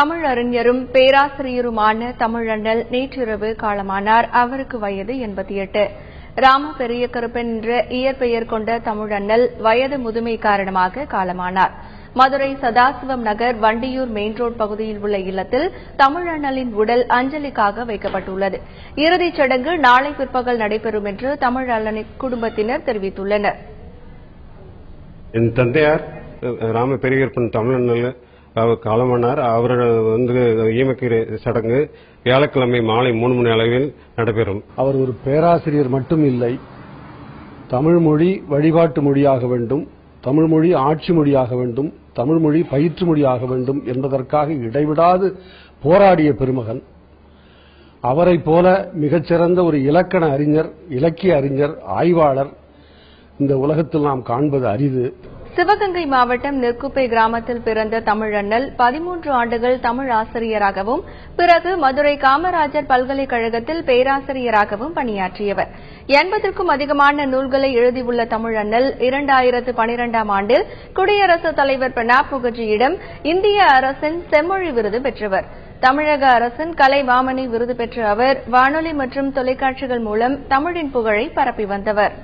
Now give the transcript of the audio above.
தமிழறிஞரும் பேராசிரியருமான தமிழண்ணல் நேற்றிரவு காலமானார். அவருக்கு வயது 88. ராம பெரிய கருப்பன் என்ற இயற்பெயர் கொண்ட தமிழண்ணல் வயது முதுமை காரணமாக காலமானார். மதுரை சதாசிவம் நகர் வண்டியூர் மெயின் ரோடு பகுதியில் உள்ள இல்லத்தில் தமிழண்ணலின் உடல் அஞ்சலிக்காக வைக்கப்பட்டுள்ளது. இறுதிச் சடங்கு நாளை பிற்பகல் நடைபெறும் என்று தமிழண்ணலின் குடும்பத்தினர் தெரிவித்துள்ளனர். என் தந்தையார் ராம பெரியகருப்பன் தமிழண்ணல் காலமானார். அவர் ஈமக்கிற சடங்கு வியாழக்கிழமை மாலை 3 மணி அளவில் நடைபெறும். அவர் ஒரு பேராசிரியர் மட்டும் இல்லை, தமிழ் மொழி வழிபாட்டு மொழியாக வேண்டும், தமிழ் மொழி ஆட்சி மொழியாக வேண்டும், தமிழ் மொழி பயிற்று மொழியாக வேண்டும் என்பதற்காக இடைவிடாது போராடிய பெருமகன். அவரைப் போல மிகச்சிறந்த ஒரு இலக்கண அறிஞர், இலக்கிய அறிஞர், ஆய்வாளர் இந்த உலகத்தில் நாம் காண்பது அரிது. சிவகங்கை மாவட்டம் நெற்குப்பை கிராமத்தில் பிறந்த தமிழண்ணல் 13 ஆண்டுகள் தமிழ் ஆசிரியராகவும் பிறகு மதுரை காமராஜர் பல்கலைக்கழகத்தில் பேராசிரியராகவும் பணியாற்றியவர். 80க்கும் அதிகமான நூல்களை எழுதியுள்ள தமிழண்ணல் 2012ஆம் ஆண்டில் குடியரசுத் தலைவர் பிரணாப் முகர்ஜியிடம் இந்திய அரசின் செம்மொழி விருது பெற்றவர். தமிழக அரசின் கலைமாமணி விருது பெற்ற அவர் வானொலி மற்றும் தொலைக்காட்சிகள் மூலம் தமிழின் புகழை பரப்பி வந்தவர்.